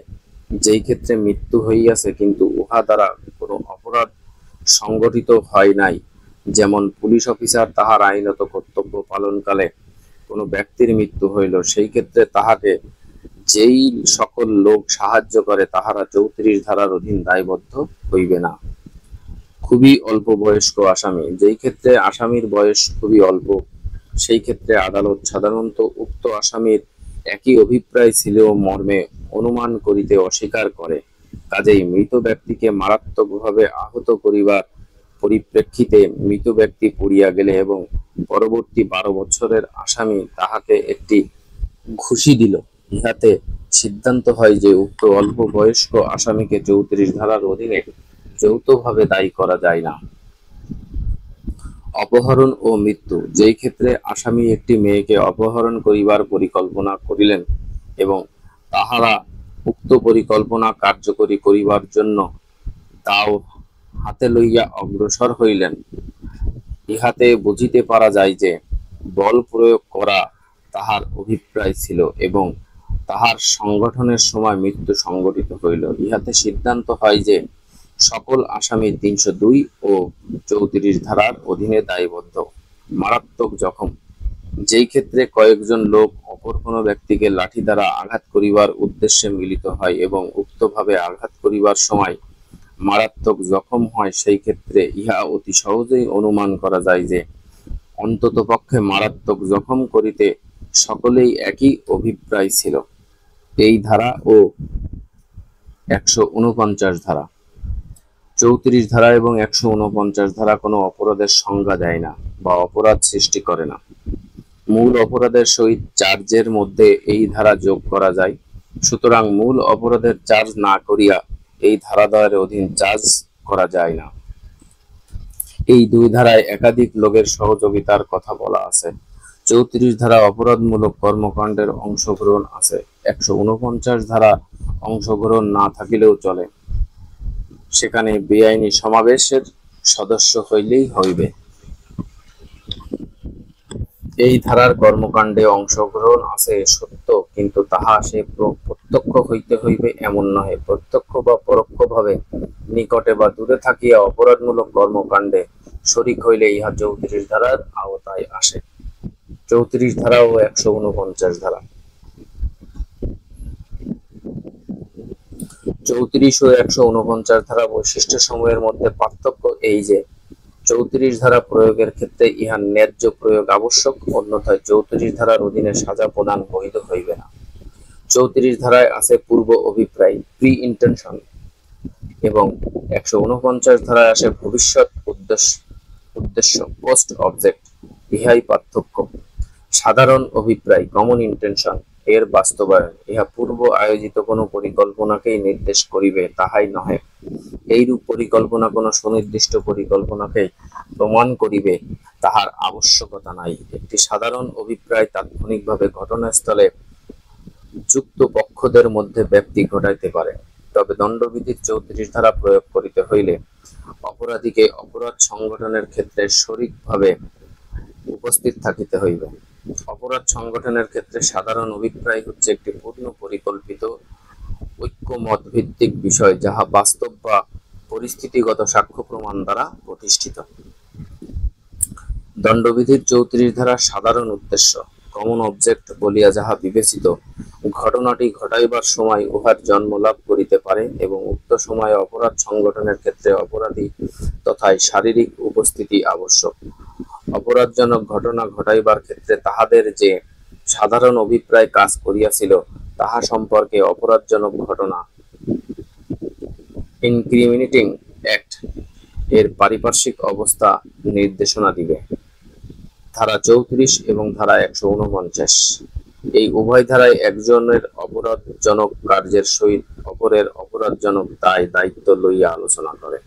যেই ক্ষেত্রে মৃত্যু হইয়াছে কিন্তু উহা দ্বারা কোনো অপরাধ সংগঠিত হয় নাই, যেমন পুলিশ অফিসার তাহার আইনত কর্তব্য পালনকালে কোনো ব্যক্তির মৃত্যু হইল, সেই ক্ষেত্রে তাহাকে যেই সকল লোক সাহায্য করে তাহারা 34 ধারার অধীন দায়বদ্ধ হইবে না। খুবই অল্প বয়স্ক আসামি, যেই ক্ষেত্রে আসামির বয়স খুবই অল্প, সেই ক্ষেত্রে আদালত সাধারণত উক্ত আসামির একই অভিপ্রায় ছিলেও মর্মে অনুমান করিতে অস্বীকার করে। কাজেই মৃত ব্যক্তিকে মারাত্মকভাবে আহত করিবার পরিপ্রেক্ষিতে মৃত ব্যক্তি পুড়িয়া গেলে এবং পরবর্তী 12 বছরের আসামি তাহাকে একটি ঘুষি দিল, ইহাতে সিদ্ধান্ত হয় যে উক্ত অল্প বয়স্ক আসামিকে 34 ধারার অধীনে যৌথভাবে দায়ী করা যায় না। অপহরণ ও মৃত্যু, যেই ক্ষেত্রে আসামি একটি মেয়েকে অপহরণ করিবার পরিকল্পনা করিলেন এবং তাহারা উক্ত পরিকল্পনা কার্যকরী করিবার জন্য দাও হাতে লইয়া অগ্রসর হইলেন, ইহাতে বুঝিতে পারা যায় যে বল প্রয়োগ করা তাহার অভিপ্রায় ছিল এবং তাহার সংগঠনের সময় মৃত্যু সংঘটিত হইল। ইহাতে সিদ্ধান্ত হয় যে সকল আসামি 302 ও 34 ধারার অধীনে দায়বদ্ধ। মারাত্মক জখম, যেই ক্ষেত্রে কয়েকজন লোক অপর কোনো ব্যক্তিকে লাঠি দ্বারা আঘাত করিবার উদ্দেশ্যে মিলিত হয় এবং উক্তভাবে আঘাত করিবার সময় মারাত্মক জখম হয়, সেই ক্ষেত্রে ইহা অতি সহজেই অনুমান করা যায় যে অন্ততপক্ষে মারাত্মক জখম করিতে সকলেই একই অভিপ্রায় ছিল। এই ধারা ও 149 ধারা, 34 ধারা এবং 149 ধারা কোনো অপরাধের সংজ্ঞা দেয় না বা অপরাধ সৃষ্টি করে না। মূল অপরাধের সহিত চার্জের মধ্যে এই ধারা যোগ করা যায়, সুতরাং মূল অপরাধের চার্জ না করিয়া এই ধারাদ্বয়ের অধীন চার্জ করা যায় না। এই দুই ধারায় একাধিক লোকের সহযোগিতার কথা বলা আছে। 34 ধারা অপরাধমূলক কর্মকাণ্ডের অংশগ্রহণ আছে। 149 ধারা অংশগ্রহণ না থাকিলেও চলে, সেখানে বেআইনি সমাবেশের সদস্য হইলেই হইবে। এই ধারার কর্মকাণ্ডে অংশগ্রহণ আছে সত্য, কিন্তু তাহা সে প্রত্যক্ষ হইতে হইবে এমন নহে। প্রত্যক্ষ বা পরোক্ষভাবে নিকটে বা দূরে থাকিয়া অপরাধমূলক কর্মকাণ্ডে শরিক হইলে ইহা 34 ধারার আওতায় আসে। 34 ধারা ও 149 ধারা। 34 ও 149 ধারা বৈশিষ্ট্য সমূহের মধ্যে পার্থক্য এই যে 34 ধারা প্রয়োগের ক্ষেত্রে ইহার ন্যায্য প্রয়োগ আবশ্যক, অন্যথায় 34 ধারার অধীনে সাজা প্রদান বৈধ হইবে না। 34 ধারায় আছে পূর্ব অভিপ্রায়, প্রি ইন্টেনশন, এবং 149 ধারায় আসে ভবিষ্যৎ উদ্দেশ্য, পোস্ট অবজেক্ট। ইহাই পার্থক্য। সাধারণ অভিপ্রায়, কমন ইন্টেনশন, এর বাস্তবায়ন, ইহা পূর্ব আয়োজিত কোনো পরিকল্পনাকেই নির্দেশ করিবে তাহাই নহে। এইরূপ পরিকল্পনা কোনো সুনির্দিষ্ট পরিকল্পনাকে প্রমাণ করিবে তাহার আবশ্যকতা নাই। একটি সাধারণ অভিপ্রায় তাৎক্ষণিকভাবে ঘটনাস্থলে যুক্ত পক্ষদের মধ্যে ব্যক্তি ঘটাইতে পারে। তবে দণ্ডবিধির 34 ধারা প্রয়োগ করিতে হইলে অপরাধীকে অপরাধ সংগঠনের ক্ষেত্রে সঠিকভাবে উপস্থিত থাকিতে হইবে। অপরাধ সংগঠনের ক্ষেত্রে সাধারণ অভিপ্রায় হচ্ছে একটি পূর্ণ পরিকল্পিত ঐক্যমত ভিত্তিক বিষয়, যাহা বাস্তব বা পরিস্থিতিগত সাক্ষ্য প্রমাণ দ্বারা প্রতিষ্ঠিত। দণ্ডবিধির 34 ধারা সাধারণ উদ্দেশ্য, কমন অবজেক্ট বলিয়া যাহা বিবেচিত, ঘটনাটি ঘটাইবার সময় উহার জন্ম লাভ করিতে পারে এবং উক্ত সময়ে অপরাধ সংগঠনের ক্ষেত্রে অপরাধী তথায় শারীরিক উপস্থিতি আবশ্যক। অপরাধজনক ঘটনা ঘটাইবার ক্ষেত্রে তাহাদের যে সাধারণ অভিপ্রায় কাজ করিয়াছিল তাহা সম্পর্কে অপরাধজনক ঘটনা, ইনক্রিমিনেটিং অ্যাক্ট, এর পারিপার্শ্বিক অবস্থা নির্দেশনা দিবে। ধারা 34 এবং ধারা 149, এই উভয় ধারায় একজনের অপরাধজনক কার্যের সহিত অপরের অপরাধজনক দায়িত্ব লইয়া আলোচনা করে।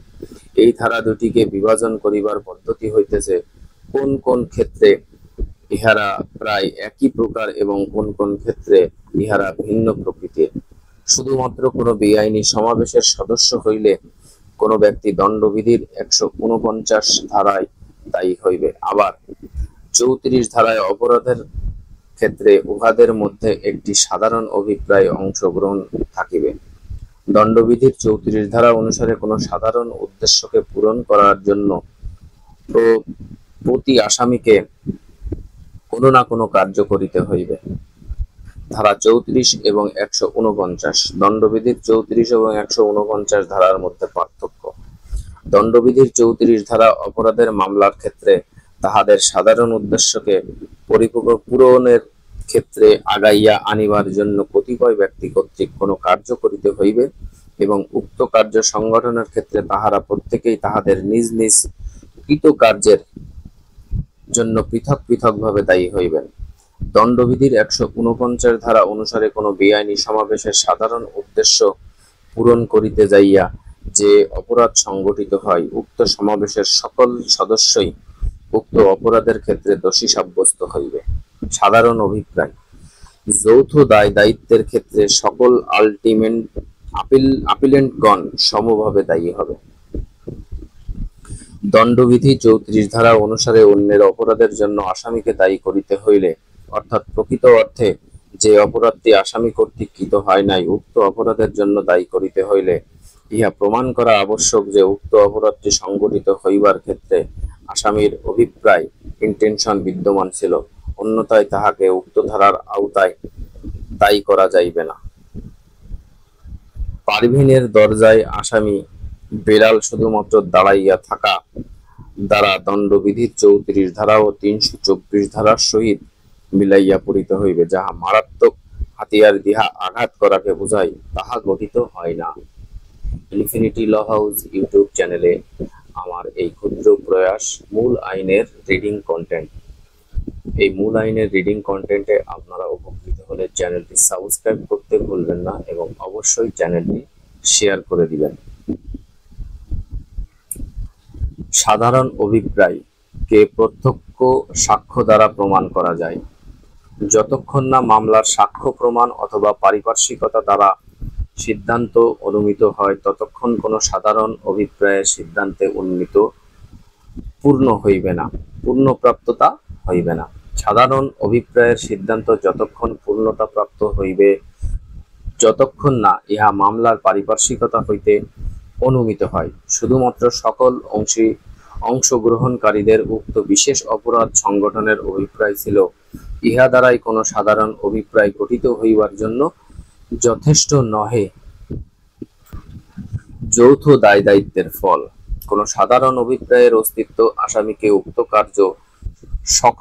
এই ধারা দুটিকে বিভাজন করিবার পদ্ধতি হইতেছে কোন কোন ক্ষেত্রে ইহারা প্রায় একই প্রকার এবং কোন কোন ক্ষেত্রে ইহারা ভিন্ন প্রকৃতির। শুধুমাত্র কোনো বেআইনি সমাবেশের সদস্য হইলে কোনো ব্যক্তি দণ্ডবিধির 149 ধারায় দায়ী হইবে। আবার 34 ধারায় অপরাধের ক্ষেত্রে উহাদের মধ্যে একটি সাধারণ অভিপ্রায় অংশগ্রহণ থাকিবে। দণ্ডবিধির 34 ধারা অনুসারে কোনো সাধারণ উদ্দেশ্যকে পূরণ করার জন্য প্রতি আসামিকে কোনো না কোনো কার্য করিতে হইবে। ধারা 34 এবং 149। দণ্ডবিধির 34 এবং 149 ধারার মধ্যে পার্থক্য। দণ্ডবিধির 34 ধারা অপরাধের মামলার ক্ষেত্রে তাহাদের সাধারণ উদ্দেশ্যকে পূরণের ক্ষেত্রে আগাইয়া আনিবার জন্য কতিপয় ব্যক্তি কর্তৃক কোনো কার্য করিতে হইবে এবং উক্ত কার্য সংগঠনের ক্ষেত্রে তাহারা প্রত্যেকেই তাহাদের নিজ নিজ কৃত কার্যের জন্য পৃথক পৃথকভাবে দায়ী হইবেন। দণ্ডবিধির 149 ধারা অনুসারে কোনো বেআইনি সমাবেশের সাধারণ উদ্দেশ্য পূরণ করিতে যাইয়া যে অপরাধ সংগঠিত হয়, উক্ত সমাবেশের সকল সদস্যই উক্ত অপরাধের ক্ষেত্রে দোষী সাব্যস্ত হইবে। সাধারণ অভিপ্রায়। যৌথ দায় দায়িত্বের ক্ষেত্রে সকল আপিলেন্টগণ সমভাবে দায়ী হবে। দণ্ডবিধি 34 ধারা অনুসারে অন্যের অপরাধের জন্য আসামিকে দায়ী করিতে হইলে, অর্থাৎ প্রকৃত অর্থে যে অপরাধটি আসামি কর্তৃক কৃত হয় নাই, উক্ত অপরাধের জন্য দায়ী করিতে হইলে ইহা প্রমাণ করা আবশ্যক যে উক্ত অপরাধটি সংঘটিত হইবার ক্ষেত্রে আসামির অভিপ্রায় ইন্টেনশন বিদ্যমান ছিল, অন্যথায় তাহাকে উক্ত ধারার আওতায় দায়ী করা যাইবে না। পারভিনের দরজায় আসামি বেড়াল শুধুমাত্র দাঁড়াইয়া থাকা দ্বারা দণ্ডবিধির 34 ধারা ও 324 ধারার সহিত মিলাইয়া পড়িতে হইবে। যাহা মারাত্মক হাতিয়ার দিয়া আঘাত করাকে বোঝায়, তাহা গঠিত হয় না। ইনফিনিটি ল হাউস ইউটিউব চ্যানেলে আমার এই ক্ষুদ্র প্রয়াস মূল আইনের রিডিং কন্টেন্ট। এই মূল আইনের রিডিং কন্টেন্টে আপনারা উপকৃত হলে চ্যানেলটি সাবস্ক্রাইব করতে ভুলবেন না এবং অবশ্যই চ্যানেলটি শেয়ার করে দিবেন। সাধারণ অভিপ্রায় কে প্রত্যক্ষ সাক্ষ্য দ্বারা প্রমাণ করা যায়। যতক্ষণ না মামলার সাক্ষ্য প্রমাণ অথবা পারিপার্শ্বিকতা দ্বারা সিদ্ধান্ত অনুমিত হয়, ততক্ষণ কোনো সাধারণ অভিপ্রায়ের সিদ্ধান্তে উন্নীত পূর্ণপ্রাপ্ততা হইবে না। সাধারণ অভিপ্রায়ের সিদ্ধান্ত যতক্ষণ পূর্ণতা প্রাপ্ত হইবে, যতক্ষণ না ইহা মামলার পারিপার্শ্বিকতা হইতে অনুমিত হয়। শুধুমাত্র সকল অংশগ্রহণকারীদের উক্ত বিশেষ অপরাধ সংগঠনের অভিপ্রায় ছিল, ইহা দ্বারাই কোনো সাধারণ অভিপ্রায় গঠিত হইবার জন্য যথেষ্ট নহে। যৌথ দায় দায়িত্বের ফল। কোনো সাধারণ অভিপ্রায়ের অস্তিত্ব আসামিকে উক্ত কার্য সখ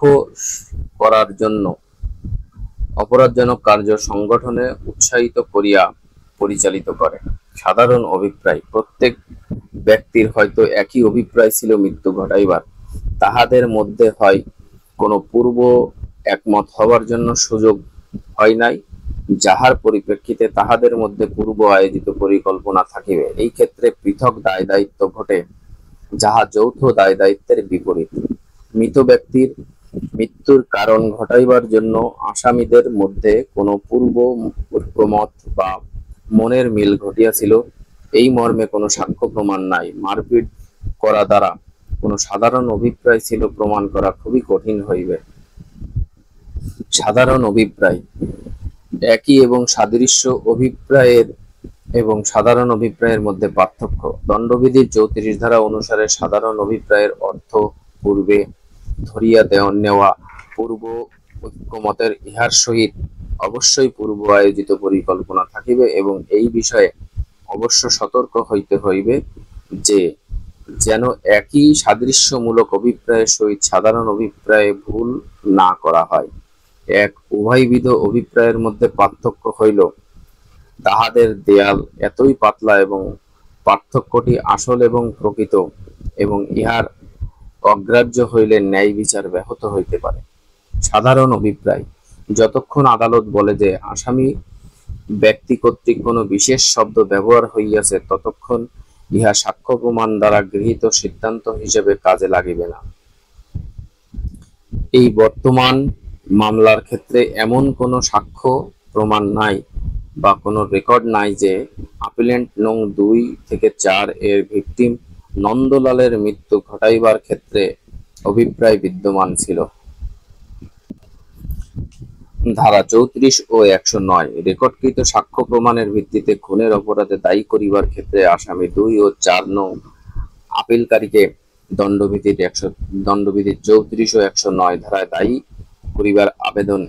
করার জন্য অপরাধজনক কার্য সংগঠনে উৎসাহিত করিয়া পরিচালিত করে। সাধারণ অভিপ্রায়। প্রত্যেক ব্যক্তির হয়তো একই অভিপ্রায় ছিল মৃত্যু ঘটাইবার, তাহাদের মধ্যে হয় কোনো পূর্ব একমত হওয়ার জন্য সুযোগ হয় নাই, যাহার পরিপ্রেক্ষিতে তাহাদের মধ্যে পূর্ব আয়োজিত পরিকল্পনা থাকিবে। এই ক্ষেত্রে পৃথক দায় দায়িত্ব ঘটে, যাহা যৌথ দায় দায়িত্বের বিপরীত। মৃত ব্যক্তির মৃত্যুর কারণ ঘটাইবার জন্য আসামিদের মধ্যে কোনো পূর্ব ঐক্যমত বা মনের মিল ঘটিয়াছিল, এই মর্মে কোনো সাক্ষ্য প্রমাণ নাই। মারপিট করা দ্বারা কোনো সাধারণ অভিপ্রায় ছিল প্রমাণ করা খুবই কঠিন হইবে। সাধারণ অভিপ্রায়। একই এবং সাদৃশ্য অভিপ্রায়ের এবং সাধারণ অভিপ্রায়ের মধ্যে পার্থক্য। দণ্ডবিধির 34 ধারা অনুসারে সাধারণ অভিপ্রায়ের অর্থ পূর্বে ধরিয়া নেওয়া পূর্ব ঐক্যমতের, ইহার সহিত অবশ্যই পূর্ব আয়োজিত পরিকল্পনা থাকিবে এবং এই বিষয়ে অবশ্য সতর্ক হইতে হইবে যে যেন একই সাদৃশ্যমূলক অভিপ্রায়ের সহিত সাধারণ অভিপ্রায়ে ভুল না করা হয়। এক উভয়বিধ অভিপ্রায়ের মধ্যে পার্থক্য হইল তাহাদের দেয়াল এতই পাতলা এবং পার্থক্যটি আসল এবং প্রকৃত, এবং ইহার অগ্রাহ্য হইলে ন্যায় বিচার ব্যাহত হইতে পারে। সাধারণ অভিপ্রায়। যতক্ষণ আদালত বলে যে আসামি ব্যক্তি কর্তৃক কোনো বিশেষ শব্দ ব্যবহার হইয়াছে, ততক্ষণ ইহা সাক্ষ্য প্রমাণ দ্বারা গৃহীত সিদ্ধান্ত হিসেবে কাজে লাগিবে না। এই বর্তমান মামলার ক্ষেত্রে এমন কোনো সাক্ষ্য প্রমাণ নাই বা কোনো রেকর্ড নাই যে আপিলেন্ট নং 2 থেকে 4 এর ভিকটিম নন্দলালের মৃত্যু ঘটাইবার ক্ষেত্রে অভিপ্রায় বিদ্যমান ছিল। ধারা 34 ও 109 রেকর্ডকৃত সাক্ষ্য প্রমাণের ভিত্তিতে খুনের অপরাধে দায়ী করিবার ক্ষেত্রে আসামি 2 ও 4 নং আপিলকারীকে দণ্ডবিধির 34 ও 109 ধারায় দায়ী করিবার আবেদন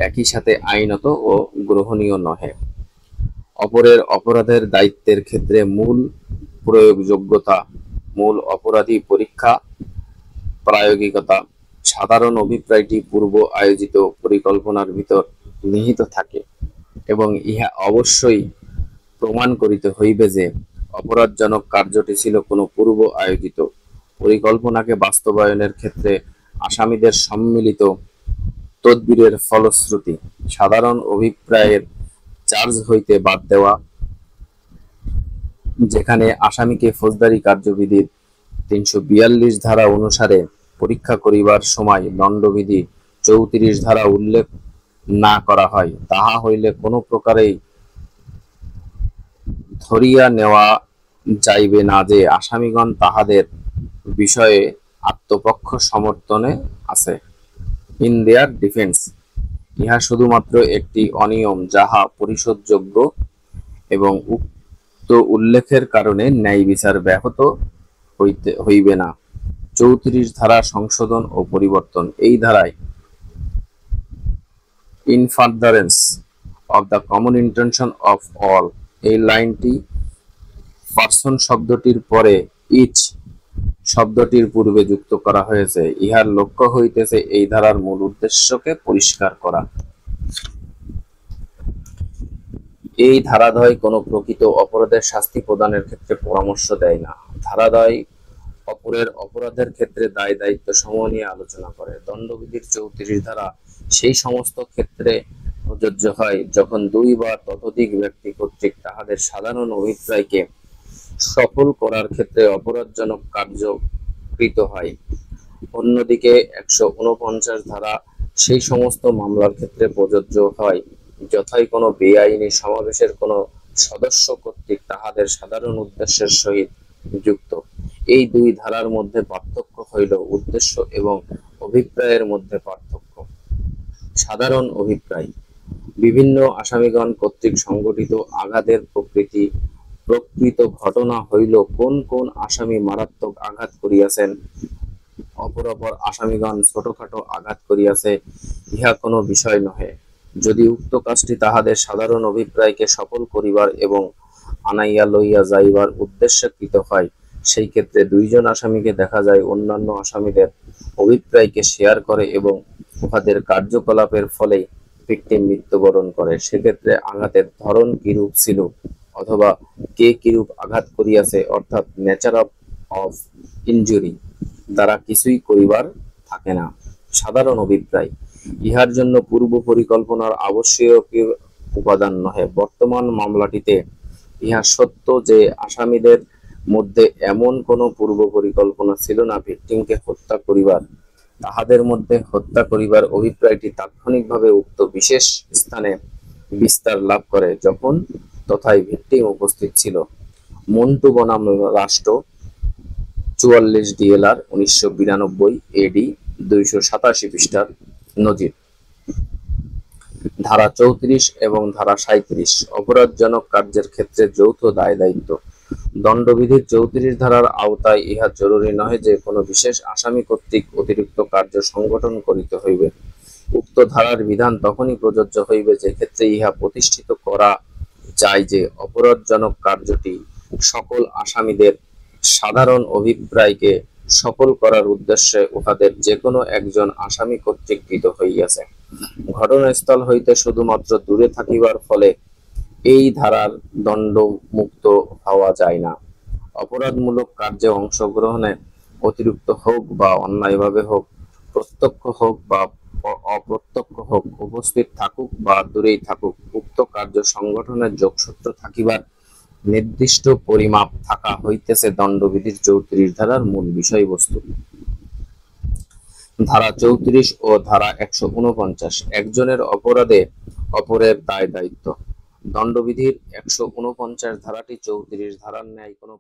একই সাথে আইনত ও গ্রহণীয় নহে। অপরের অপরাধের দায়িত্বের ক্ষেত্রে মূল প্রয়োগযোগ্যতা, মূল অপরাধী পরীক্ষা, প্রায়োগিকতা, সাধারণ অভিপ্রায়টি পূর্ব আয়োজিত পরিকল্পনার ভিতর নিহিত থাকে এবং ইহা অবশ্যই প্রমাণ করিতে হইবে যে অপরাধজনক কার্যটি ছিল কোনো পূর্ব আয়োজিত পরিকল্পনাকে বাস্তবায়নের ক্ষেত্রে আসামিদের সম্মিলিত তদবিরের ফলশ্রুতি। সাধারণ অভিপ্রায়ের চার্জ হইতে বাদ দেওয়া, যেখানে আসামিকে ফৌজদারি কার্যবিধির 342 ধারা অনুসারে পরীক্ষা করিবার সময় দণ্ডবিধি 34 ধারা উল্লেখ না করা হয়, তাহা হইলে কোনো প্রকারেই ধরিয়া নেওয়া যাইবে না যে আসামিগণ তাহাদের বিষয়ে আত্মপক্ষ সমর্থনে আছে, ইন দেয়ার ডিফেন্স। ইহা শুধুমাত্র একটি অনিয়ম যাহা পরিশোধযোগ্য এবং উক্ত উল্লেখের কারণে ন্যায় বিচার ব্যাহত হইবে না। 34 ধারা সংশোধন ও পরিবর্তন। এই ধারায় in furtherance of the common intention of all, এই লাইনটি পার্সন শব্দটির পরে ইচ শব্দটির পূর্বে যুক্ত করা হয়েছে। ইহার লক্ষ্য হইতেছে এই ধারার মূল উদ্দেশ্যকে পরিষ্কার করা। এই ধারাদ্বয় কোনো প্রকৃত অপরাধের শাস্তি প্রদানের ক্ষেত্রে পরামর্শ দেয় না। ধারাদ্বয় অপরের অপরাধের ক্ষেত্রে দায় দায়িত্ব সমূহ নিয়ে আলোচনা করে। দণ্ডবিধির 34 ধারা সেই সমস্ত ক্ষেত্রে প্রযোজ্য হয় যখন 2 বা ততোধিক ব্যক্তি কর্তৃক তাহাদের সাধারণ অভিপ্রায়কে সফল করার ক্ষেত্রে অপরাধজনক কার্য কৃত হয়। অন্যদিকে 149 ধারা সেই সমস্ত মামলার ক্ষেত্রে প্রযোজ্য হয় যথায় কোনো বেআইনি সমাবেশের কোনো সদস্য কর্তৃক তাহাদের সাধারণ উদ্দেশ্যের সহিত যুক্ত। এই 2 ধারার মধ্যে পার্থক্য হইল উদ্দেশ্য এবং অভিপ্রায়ের মধ্যে পার্থক্য। সাধারণ অভিপ্রায় বিভিন্ন আসামিগণ কর্তৃক সংঘটিত আঘাতের প্রকৃত ঘটনা হইল কোন কোন আসামি মারাত্মক আঘাত করিয়াছেন, অপর আসামিগণ ছোটখাটো আঘাত করিয়াছে, ইহা কোনো বিষয় নহে। যদি উক্ত কাজটি তাহাদের সাধারণ অভিপ্রায়কে সফল করিবার এবং আনাইয়া লইয়া যাইবার উদ্দেশ্যে কৃত হয়, সেই ক্ষেত্রে 2 জন আসামিকে দেখা যায় অন্যান্য আসামিদের অভিপ্রায়কে শেয়ার করে এবং উহাদের কার্যকলাপের ফলে ভিকটিম মৃত্যুবরণ করে। সেক্ষেত্রে আঘাতের ধরন কিরূপ ছিল অথবা কে কিরূপ আঘাত করিয়াছে অর্থাৎ নেচার অফ ইনজুরি দ্বারা কিছুই করিবার থাকে না। সাধারণ অভিপ্রায় ইহার জন্য পূর্ব পরিকল্পনার আবশ্যকীয় উপাদান নহে। বর্তমান মামলাটিতে ইহা সত্য যে আসামিদের মধ্যে এমন কোনো পূর্ব পরিকল্পনা ছিল না ভিকটিমকে হত্যা করিবার। তাহাদের মধ্যে হত্যা করিবার অভিপ্রায়টি তাৎক্ষণিকভাবে উক্ত বিশেষ স্থানে বিস্তার লাভ করে যখন তথায় ভিকটিম উপস্থিত ছিল। মন্টু বনাম রাষ্ট্র 44 DLR 1992 AD 287 পৃষ্ঠার নজির। ধারা 34 এবং ধারা 37 অপরাধজনক কার্যের ক্ষেত্রে যৌথ দায় দায়িত্ব। দণ্ডবিধির 34 ধারার আওতায় ইহা জরুরি নহে যে কোনো বিশেষ আসামি কর্তৃক অতিরিক্ত কার্য সংগঠন করিতে হইবে। উক্ত ধারার বিধান তখনই প্রযোজ্য হইবে যে ক্ষেত্রে ইহা প্রতিষ্ঠিত করা যায় যে অপরাধজনক কার্যটি সকল আসামিদের সাধারণ অভিপ্রায়কে সফল করার উদ্দেশ্যে উহাদের যে কোনো একজন আসামি কর্তৃক কৃত হইয়াছে। ঘটনাস্থল হইতে শুধুমাত্র দূরে থাকিবার ফলে এই ধারার দণ্ড মুক্ত হওয়া যায় না। অপরাধমূলক কার্যে অংশগ্রহণে অতিরিক্ত হোক বা অন্যায়ভাবে হোক, প্রত্যক্ষ হোক বা অপ্রত্যক্ষ হোক, উপস্থিত থাকুক বা দূরেই থাকুক, উক্ত কার্য সংগঠনের যোগসূত্র থাকিবার নির্দিষ্ট পরিমাপ থাকা হইতেছে দণ্ডবিধির 34 ধারার মূল বিষয়বস্তু। ধারা 34 ও ধারা 149 একজনের অপরাধে অপরের দায় দায়িত্ব। দণ্ডবিধির 149 ধারাটি 34 ধারার ন্যায় কোনো